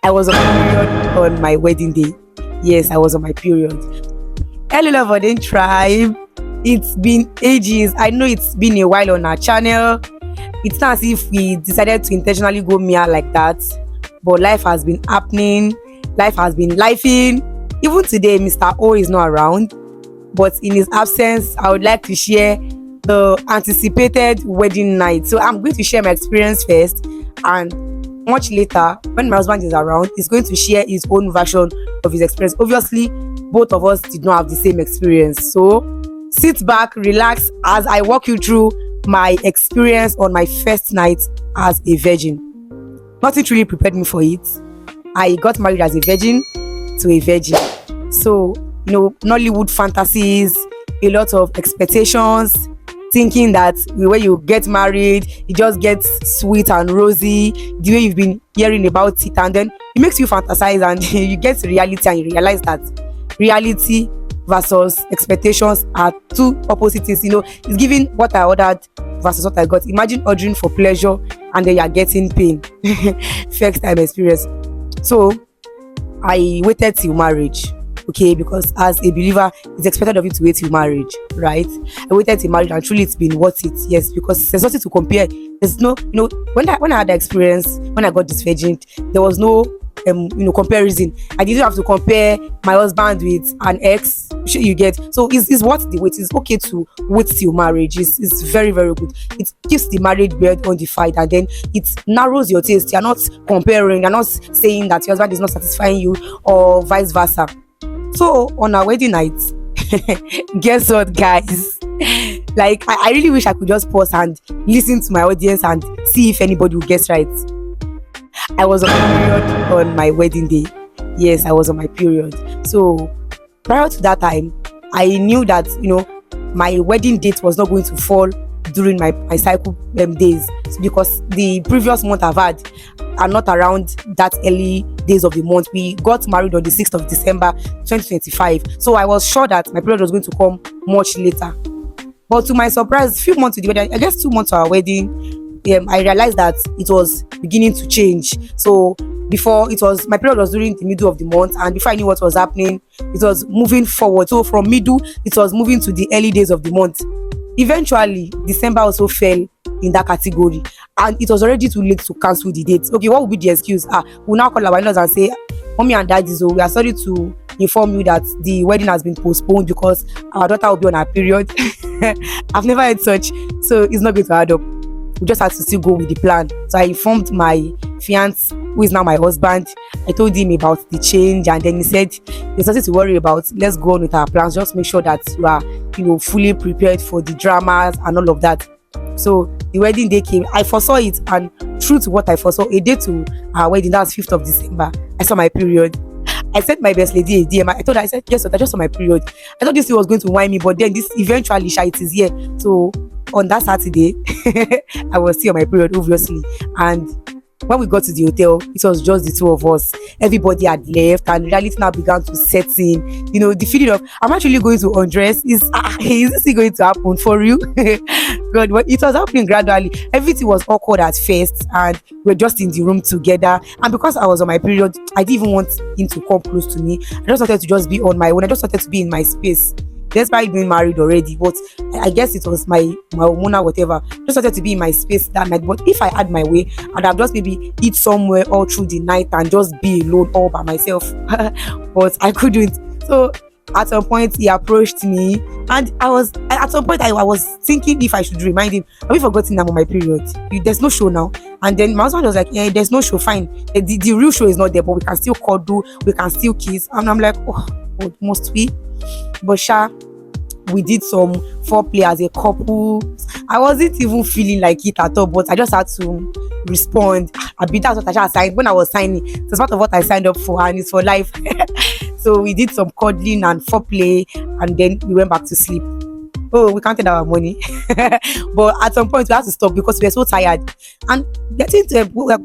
I was on my period on my wedding day. Yes, I was on my period. Hello, Loverdin tribe. It's been ages. I know it's been a while on our channel. It's not as if we decided to intentionally go mere like that, but life has been happening. Life has been lifing. Even today, Mr. O is not around, but in his absence, I would like to share the anticipated wedding night. So I'm going to share my experience first, and much later, when my husband is around, he's going to share his own version of his experience. Obviously, both of us did not have the same experience. So sit back, relax as I walk you through my experience on my first night as a virgin. Nothing truly prepared me for it. I got married as a virgin to a virgin. So, Nollywood fantasies, a lot of expectations, thinking that when you get married, it just gets sweet and rosy, the way you've been hearing about it, and then it makes you fantasize and you get to reality and you realize that reality versus expectations are two opposite things. It's giving what I ordered versus what I got. Imagine ordering for pleasure and then you're getting pain. First time experience. So I waited till marriage. Okay, because as a believer, it's expected of you to wait till marriage, right? I waited till marriage and truly it's been worth it, yes, because there's nothing to compare. There's no, when I had the experience, when I got this virgin, there was no comparison. I didn't have to compare my husband with an ex. You get, so it's worth the wait. It's okay to wait till marriage. It's very, very good. It keeps the marriage bed undefined, and then it narrows your taste. You're not comparing. You're not saying that your husband is not satisfying you or vice versa. So on our wedding night, guess what, guys? Like, I really wish I could just pause and listen to my audience and see if anybody will guess right. I was on my period on my wedding day. Yes, I was on my period. So prior to that time, I knew that my wedding date was not going to fall during my cycle days, because the previous month I've had are not around that early days of the month. We got married on the 6th of December 2025. So I was sure that my period was going to come much later. But to my surprise, a few months to the wedding, I guess 2 months to our wedding, I realized that it was beginning to change. So before, my period was during the middle of the month, and before I knew what was happening, it was moving forward. So from middle, it was moving to the early days of the month. Eventually, December also fell in that category, and it was already too late to cancel the date. Okay, what would be the excuse? We'll now call our in-laws and say, Mommy and Daddy, so we are sorry to inform you that the wedding has been postponed because our daughter will be on her period. I've never heard such, so it's not going to add up. We just had to still go with the plan. So I informed my fiance, who is now my husband. I told him about the change, and then he said, there's nothing to worry about. Let's go on with our plans. Just make sure that you are, fully prepared for the dramas and all of that. So the wedding day came. I foresaw it, and true to what I foresaw, a day to our wedding, that was 5th of December, I saw my period. I sent my best lady a DM. I told her, I said, yes, I just saw my period. I thought this thing was going to whine me, but then this eventually, it is here. So on that Saturday, I was still on my period, obviously. And when we got to the hotel, it was just the two of us. Everybody had left, and reality now began to set in. The feeling of, I'm actually going to undress. Is this going to happen for you? God, but it was happening gradually. Everything was awkward at first, and we're just in the room together. And because I was on my period, I didn't even want him to come close to me. I just wanted to just be on my own. I just wanted to be in my space. Despite being married already, but I guess it was my hormonal whatever. Just wanted to be in my space that night. But if I had my way, I'd have just maybe eat somewhere all through the night and just be alone all by myself. But I couldn't. So at some point he approached me, and I was thinking if I should remind him, have you forgotten I'm on my period? There's no show now. And then my husband was like, yeah, there's no show, fine. The real show is not there, but we can still cuddle, we can still kiss. And I'm like, oh, must we? But we did some foreplay as a couple. I wasn't even feeling like it at all, but I just had to respond. That's what I signed when I was signing. So it's part of what I signed up for, and it's for life. So we did some cuddling and foreplay, and then we went back to sleep. Oh, we counted our money. But at some point we had to stop because we were so tired. And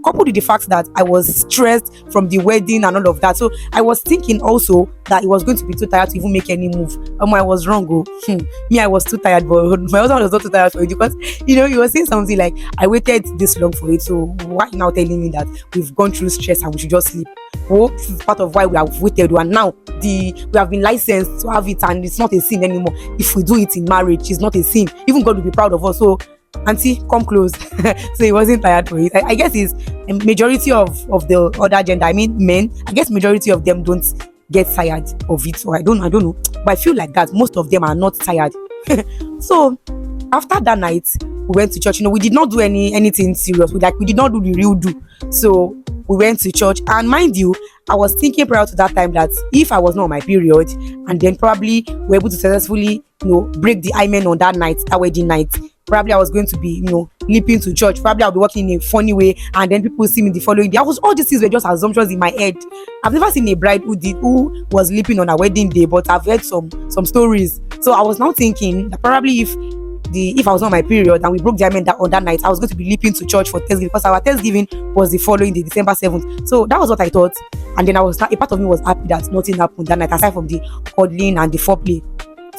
coupled with the fact that I was stressed from the wedding and all of that. So I was thinking also that it was going to be too tired to even make any move. I was wrong. Me, I was too tired, but my husband was not too tired for it, because he was saying something like, I waited this long for it, so why now telling me that we've gone through stress and we should just sleep? oh, this is part of why we have waited, and now we have been licensed to have it, and it's not a sin anymore. If we do it in marriage, it's not a sin. Even God will be proud of us. So, auntie, come close. So he wasn't tired for it. I guess it's a majority of the other gender. I mean, men. I guess majority of them don't get tired of it. So I don't know. But I feel like that most of them are not tired. So after that night, we went to church. We did not do anything serious. We did not do the real do. So we went to church, and mind you, I was thinking prior to that time that if I was not on my period, and then probably were able to successfully, break the hymen on that night, that wedding night, probably I was going to be, leaping to church. Probably I'll be walking in a funny way, and then people see me the following day. All these things were just assumptions in my head. I've never seen a bride who was leaping on her wedding day, but I've heard some stories. So I was now thinking that probably if I was on my period and we broke the hymen on that night, I was going to be leaping to church for Thanksgiving, because our Thanksgiving was the following day, December 7th. So that was what I thought. And then a part of me was happy that nothing happened that night, aside from the cuddling and the foreplay.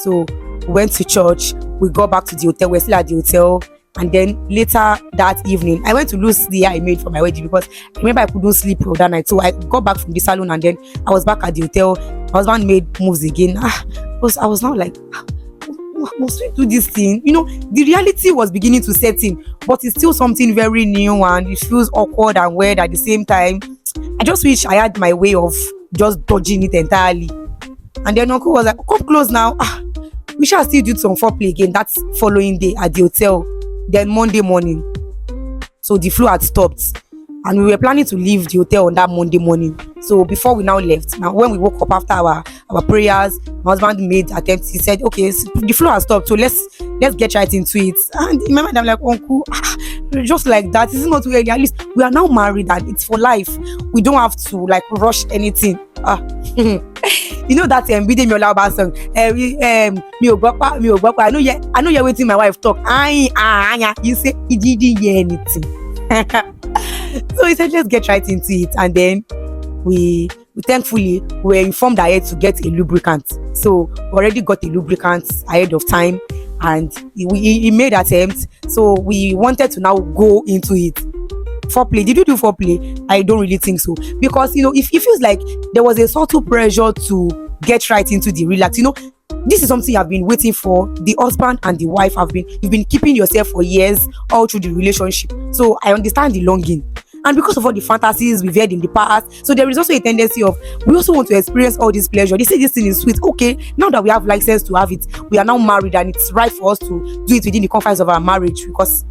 So we went to church, we got back to the hotel, we're still at the hotel. And then later that evening, I went to lose the hair I made for my wedding, because I remember I couldn't sleep that night. So I got back from the salon, and then I was back at the hotel. My husband made moves again. I was now like, must we do this thing? The reality was beginning to set in, but it's still something very new, and it feels awkward and weird at the same time. I just wish I had my way of just dodging it entirely. And then uncle was like, come close now. We shall still do some foreplay again. That's following day at the hotel. Then Monday morning, so the flow had stopped, and we were planning to leave the hotel on that Monday morning. So before we now left, now when we woke up after our prayers, my husband made attempts. He said, okay, so the flow has stopped, so let's get right into it. And in my mind, I'm like, uncle, just like that, it's not really. At least we are now married, and it's for life. We don't have to rush anything. That Bide Mi Olaba song. Mi ò gbọ́ pa. I know you're waiting my wife talk. You say he didn't hear anything. So he said, let's get right into it. And then we thankfully were informed ahead to get a lubricant. So we already got a lubricant ahead of time, and he made attempts. So we wanted to now go into it. Foreplay. Did you do foreplay? I don't really think so, because if it feels like there was a subtle pressure to get right into the relax. This is something I've been waiting for. The husband and the wife you've been keeping yourself for years all through the relationship. So I understand the longing. And because of all the fantasies we've had in the past, so there is also a tendency of, we also want to experience all this pleasure. They say this thing is sweet. Okay, now that we have license to have it, we are now married, and it's right for us to do it within the confines of our marriage, because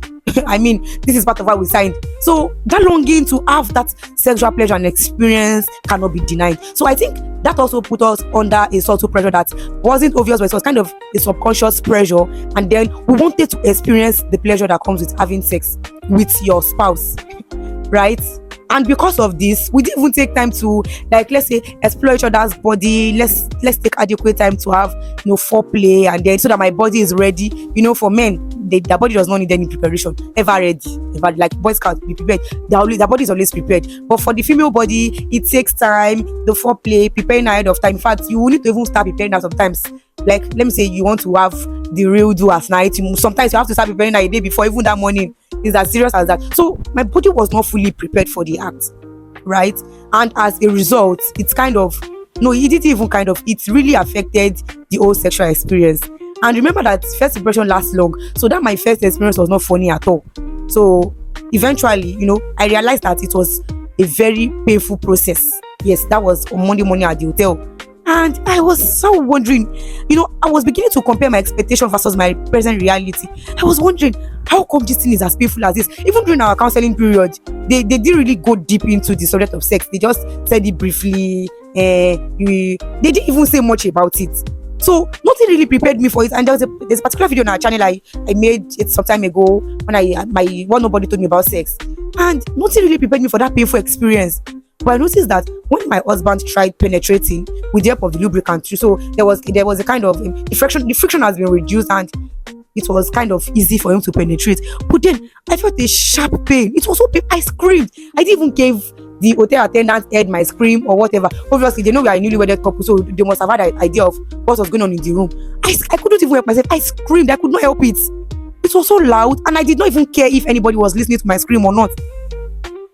I mean, this is part of why we signed. So that longing to have that sexual pleasure and experience cannot be denied. So I think that also put us under a subtle pressure that wasn't obvious, but it was kind of a subconscious pressure. And then we wanted to experience the pleasure that comes with having sex with your spouse, right? And because of this, we didn't even take time to, let's say, explore each other's body. Let's take adequate time to have, foreplay, and then so that my body is ready. For men, their body does not need any preparation. Ever ready. Like Boy Scouts, be prepared. Their body is always prepared. But for the female body, it takes time. The foreplay, preparing ahead of time. In fact, you will need to even start preparing that sometimes. Like, let me say you want to have the real do at night. Sometimes you have to start preparing a day before, even that morning. Is as serious as that. So my body was not fully prepared for the act, right? And as a result, it's it really affected the whole sexual experience. And remember that first impression lasts long, so that my first experience was not funny at all. So eventually, I realized that it was a very painful process. Yes, that was on Monday morning at the hotel. And I was so wondering, I was beginning to compare my expectation versus my present reality. I was wondering, how come this thing is as painful as this? Even during our counseling period, they didn't really go deep into the subject of sex. They just said it briefly. They didn't even say much about it. So nothing really prepared me for it. And there's a particular video on our channel I made it some time ago when nobody told me about sex. And nothing really prepared me for that painful experience. But I noticed that when my husband tried penetrating with the help of the lubricant, so there was a kind of the friction has been reduced, and it was kind of easy for him to penetrate. But then I felt a sharp pain. It was so painful. I screamed. I didn't even give the hotel attendant heard my scream or whatever. Obviously, they know we are a newlywed couple, so they must have had an idea of what was going on in the room. I couldn't even help myself. I screamed. I could not help it. It was so loud, and I did not even care if anybody was listening to my scream or not.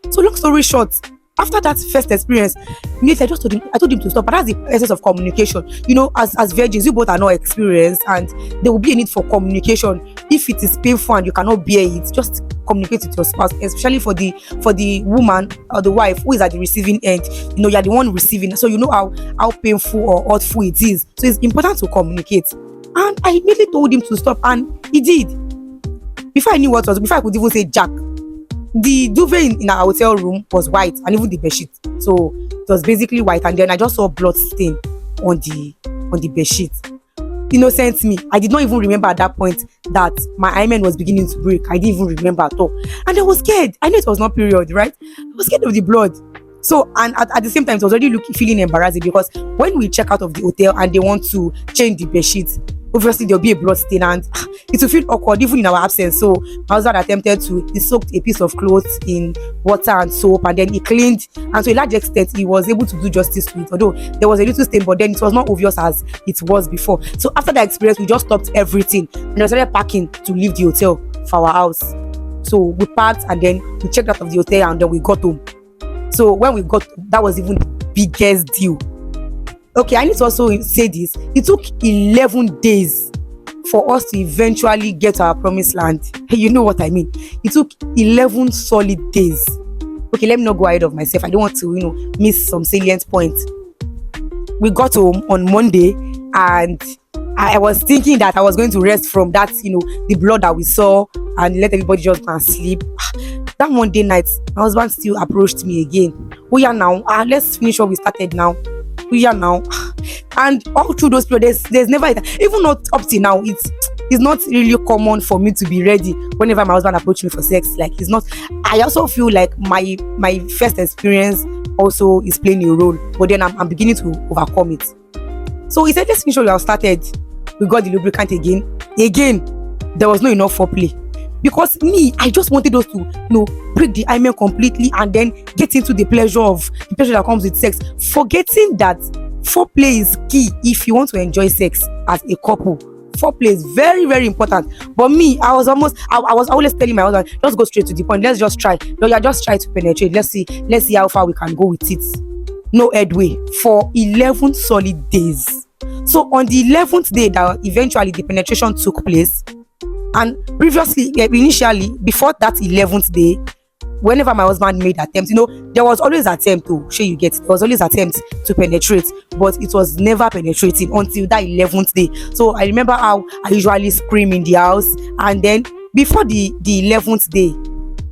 So long story short, after that first experience, immediately I told him to stop. But that's the essence of communication. As virgins, you both are not experienced, and there will be a need for communication. If it is painful and you cannot bear it, just communicate with your spouse, especially for the woman or the wife who is at the receiving end. You're the one receiving, so you know how painful or hurtful it is. So it's important to communicate. And I immediately told him to stop, and he did. Before I could even say Jack, the duvet in our hotel room was white, and even the bedsheet. So it was basically white, and then I just saw blood stain on the bedsheet. Innocent me, I did not even remember at that point that my hymen was beginning to break. I didn't even remember at all, and I was scared. I knew it was not period, right? I was scared of the blood. So, and at the same time, it was already feeling embarrassing, because when we check out of the hotel and they want to change the bedsheet, obviously there'll be a blood stain, and it will feel awkward even in our absence. So my husband attempted he soaked a piece of clothes in water and soap, and then he cleaned, and to a large extent he was able to do justice to it, although there was a little stain, but then it was not obvious as it was before. So after that experience, we just stopped everything and we started packing to leave the hotel for our house. So we packed, and then we checked out of the hotel, and then we got home. So when we got, that was even the biggest deal. Okay, I need to also say this. It took 11 days for us to eventually get to our promised land. You know what I mean? It took 11 solid days. Okay, let me not go ahead of myself. I don't want to, miss some salient points. We got home on Monday, and I was thinking that I was going to rest from that, the blood that we saw, and let everybody just go and sleep. That Monday night, my husband still approached me again. Oh yeah, now, let's finish what we started now. Oh yeah, now. And all through those periods, there's never, even not up till now, it's not really common for me to be ready whenever my husband approaches me for sex. Like, it's not. I also feel like my first experience also is playing a role, but then I'm beginning to overcome it. So he said, let's finish what we have started. We got the lubricant again. There was not enough foreplay. Because I just wanted us to, break the hymen completely and then get into the pleasure that comes with sex, forgetting that foreplay is key if you want to enjoy sex as a couple. Foreplay is very, very important. But I was always telling my husband, just go straight to the point. Let's just try. Just try to penetrate. Let's see how far we can go with it. No headway for 11 solid days. So on the 11th day that eventually the penetration took place, and initially, before that 11th day, whenever my husband made attempts, there was always attempt to, there was always attempt to penetrate, but it was never penetrating until that 11th day. So I remember how I usually scream in the house, and then before the 11th day,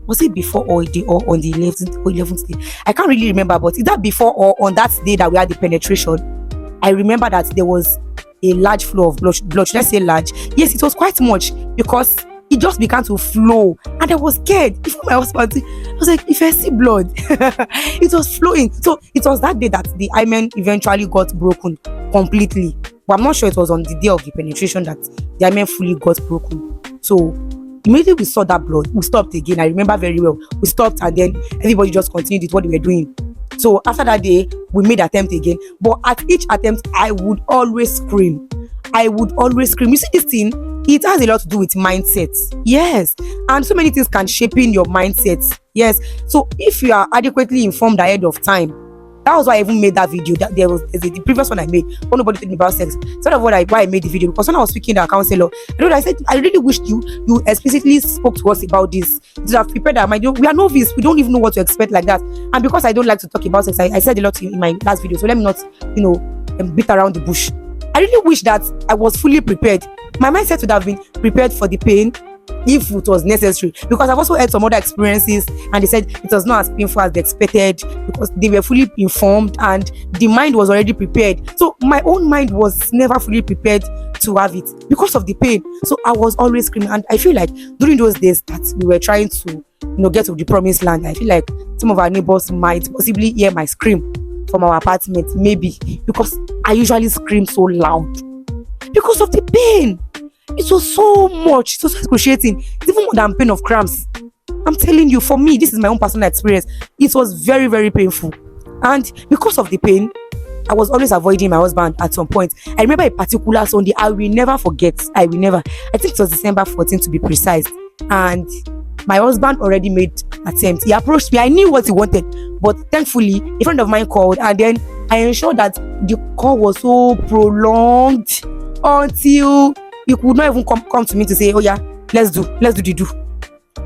was it before or on the 11th day? I can't really remember, but is that before or on that day that we had the penetration? I remember that there was a large flow of blood. Let's say large. Yes, it was quite much, because it just began to flow, and I was scared. Even my husband, I was like, if I see blood, it was flowing. So it was that day that the hymen eventually got broken completely. But I'm not sure it was on the day of the penetration that the hymen fully got broken. So immediately we saw that blood, we stopped again. I remember very well. We stopped, and then everybody just continued with what they were doing. So after that day, we made attempt again. But at each attempt, I would always scream. You see, this thing, it has a lot to do with mindsets. Yes. And so many things can shape in your mindsets. Yes. So if you are adequately informed ahead of time, that was why I even made that video. That the previous one I made, but nobody told me about sex. Sort of why I made the video, because when I was speaking to a counselor, I said I really wished you explicitly spoke to us about this. To have prepared our mind. We are novice. We don't even know what to expect like that. And because I don't like to talk about sex, I said a lot in my last video. So let me not, beat around the bush. I really wish that I was fully prepared. My mindset would have been prepared for the pain if it was necessary, because I've also had some other experiences, and they said it was not as painful as they expected, because they were fully informed and the mind was already prepared. So my own mind was never fully prepared to have it because of the pain. So I was always screaming, and I feel like during those days that we were trying to get to the promised land, I feel like some of our neighbors might possibly hear my scream from our apartment, maybe because I usually scream so loud because of the pain. It was so much. It was so excruciating. It's even more than pain of cramps. I'm telling you, for me, this is my own personal experience. It was very, very painful. And because of the pain, I was always avoiding my husband at some point. I remember a particular Sunday, I will never forget. I think it was December 14th to be precise. And My husband already made attempt. He approached me. I knew what he wanted, but thankfully, a friend of mine called, and then I ensured that the call was so prolonged until he could not even come to me to say, "Oh yeah, let's do the do."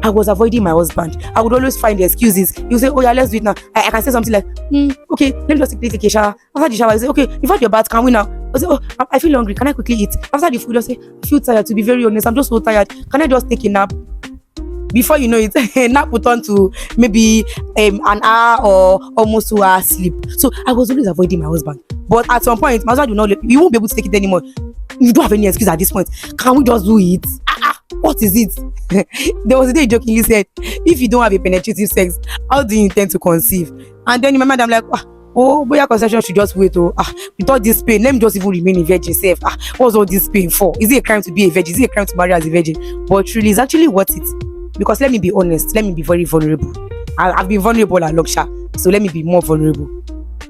I was avoiding my husband. I would always find the excuses. He would say, "Oh yeah, let's do it now." I can say something like, "Okay, let me just take a shower." After the shower, I say, "Okay, you've had your bath, can we now?" I say, "Oh, I feel hungry. Can I quickly eat?" After the food, I say, "I feel tired. To be very honest, I'm just so tired. Can I just take a nap?" Before you know it, a nap would turn to maybe an hour or almost 2 hours sleep. So I was always avoiding my husband. But at some point, my husband will not. You won't be able to take it anymore. You don't have any excuse at this point. Can we just do it? What is it? There was a day he jokingly said, "If you don't have a penetrative sex, how do you intend to conceive?" And then in my mind, I'm like, "Oh, boy, conception should just wait. Without this pain, let me just even remain a virgin self. What's all this pain for? Is it a crime to be a virgin? Is it a crime to marry as a virgin?" But truly, it's actually worth it. Because let me be honest, let me be very vulnerable. I've been vulnerable at Loksha, so let me be more vulnerable.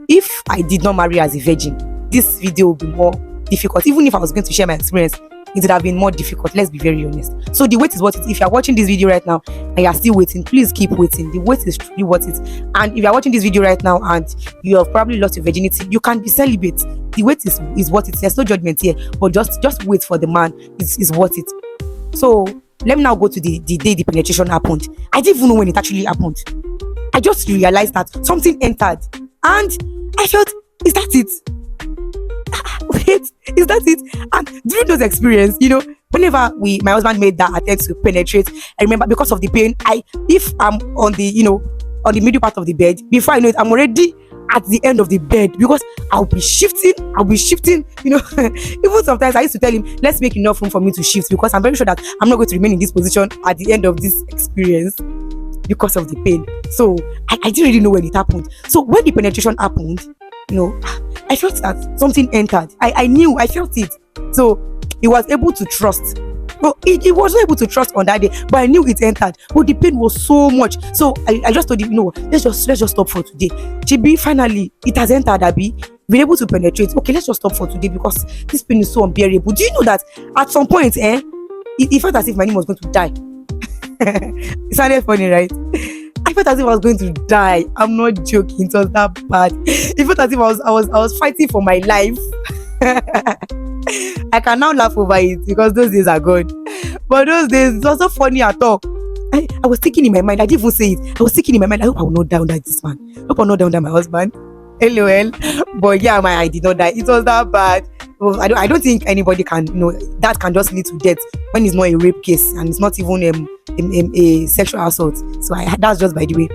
If I did not marry as a virgin, this video would be more difficult. Even if I was going to share my experience, it would have been more difficult. Let's be very honest. So the wait is worth it. If you are watching this video right now and you are still waiting, please keep waiting. The wait is truly worth it. And if you are watching this video right now and you have probably lost your virginity, you can be celibate. The wait is worth it. There's no judgment here, but just wait for the man. Is worth it. So let me now go to the day the penetration happened. I didn't even know when it actually happened. I just realized that something entered and I felt, is that it? Wait, is that it? And during those experiences, whenever my husband made that attempt to penetrate, I remember because of the pain, if I'm on the middle part of the bed, before I know it, I'm already at the end of the bed because I'll be shifting. Even sometimes I used to tell him, let's make enough room for me to shift because I'm very sure that I'm not going to remain in this position at the end of this experience because of the pain. So I didn't really know when it happened. So when the penetration happened, I felt that something entered. I knew, I felt it. So he was able to trust. Well, he wasn't able to trust on that day, but I knew it entered. But the pain was so much. So I just told him, let's just stop for today. Chibi, finally, it has entered, Abi. Been able to penetrate. Okay, let's just stop for today because this pain is so unbearable. Do you know that at some point, it felt as if my name was going to die. It sounded funny, right? I felt as if I was going to die. I'm not joking. It was that bad. It felt as if I was fighting for my life. I can now laugh over it because those days are gone. But those days, it was not funny at all. I was thinking in my mind, I didn't even say it. I was thinking in my mind, I hope I will not die under this man. I hope I will not die under my husband. LOL. But yeah, I did not die. It was that bad. Well, I don't think anybody can, that can just lead to death when it's not a rape case and it's not even a sexual assault. So that's just by the way.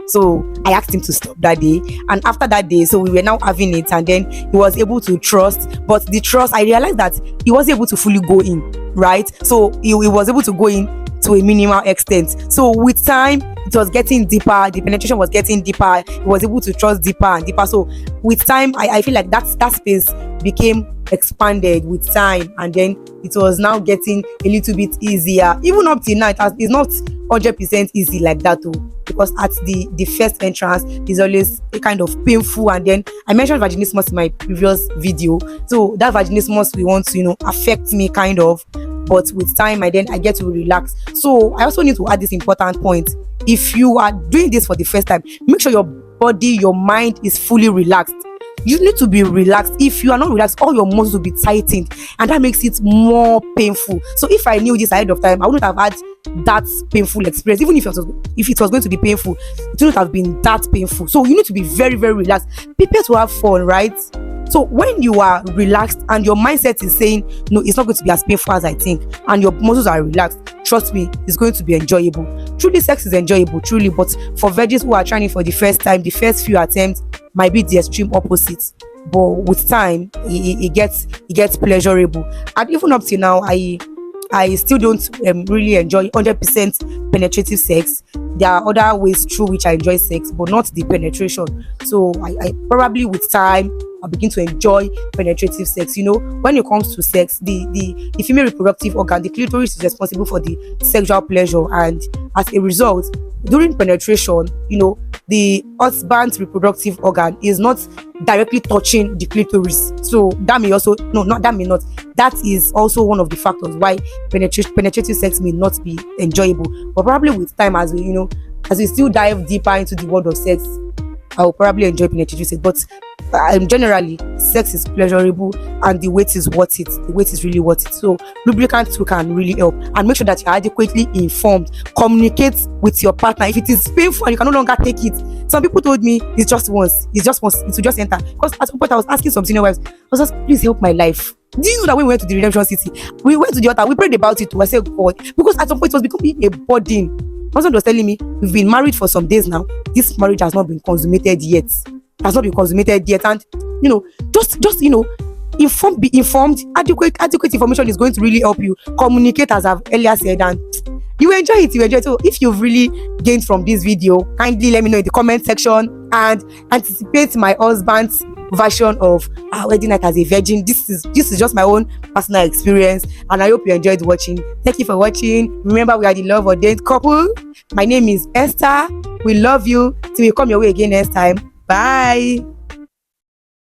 So I asked him to stop that day, and after that day, so we were now having it, and then he was able to trust. But the trust, I realized that he wasn't able to fully go in, right? So he was able to go in to a minimal extent. So with time, it was getting deeper. The penetration was getting deeper. He was able to trust deeper and deeper. So with time, I feel like that space became expanded with time, and then it was now getting a little bit easier. Even up till now, it's not 100% easy like that too, because at the first entrance is always a kind of painful, and then I mentioned vaginismus in my previous video. So that vaginismus we want to affect me kind of, but with time I get to relax. So I also need to add this important point. If you are doing this for the first time, make sure your body, your mind is fully relaxed. You need to be relaxed. If you are not relaxed, all your muscles will be tightened, and that makes it more painful. So if I knew this ahead of time, I wouldn't have had that painful experience. Even if it was going to be painful, it wouldn't have been that painful. So you need to be very, very relaxed. Prepare to have fun, right? So when you are relaxed and your mindset is saying, no, it's not going to be as painful as I think, and your muscles are relaxed, trust me, it's going to be enjoyable. Truly, sex is enjoyable, truly, but for virgins who are trying it for the first time, the first few attempts might be the extreme opposite. But with time, it gets pleasurable. And even up till now, I still don't really enjoy 100% penetrative sex. There are other ways through which I enjoy sex, but not the penetration. So I probably with time I'll begin to enjoy penetrative sex. When it comes to sex, the female reproductive organ, the clitoris, is responsible for the sexual pleasure, and as a result, during penetration, the husband's reproductive organ is not directly touching the clitoris. So that may also, no, not that may not, that is also one of the factors why penetrative sex may not be enjoyable. But probably with time, as we still dive deeper into the world of sex, I will probably enjoy penetrative sex. But generally, sex is pleasurable and the wait is worth it. The wait is really worth it. So lubricants too can really help. And make sure that you're adequately informed. Communicate with your partner. If it is painful and you can no longer take it. Some people told me it's just once. It will just enter. Because at some point I was asking some senior wives, I was just, please help my life. Do you know that when we went to the Redemption City, we went to the altar, we prayed about it. I said, God, because at some point it was becoming a burden. My husband was telling me, we've been married for some days now. This marriage has not been consummated yet. And be informed. Adequate information is going to really help you communicate, as I've earlier said, and you enjoy it. So if you've really gained from this video, kindly let me know in the comment section and anticipate my husband's version of our wedding night as a virgin. This is just my own personal experience, and I hope you enjoyed watching. Thank you for watching. Remember, we are the love ordained couple. My name is Esther. We love you till we come your way again next time. Bye.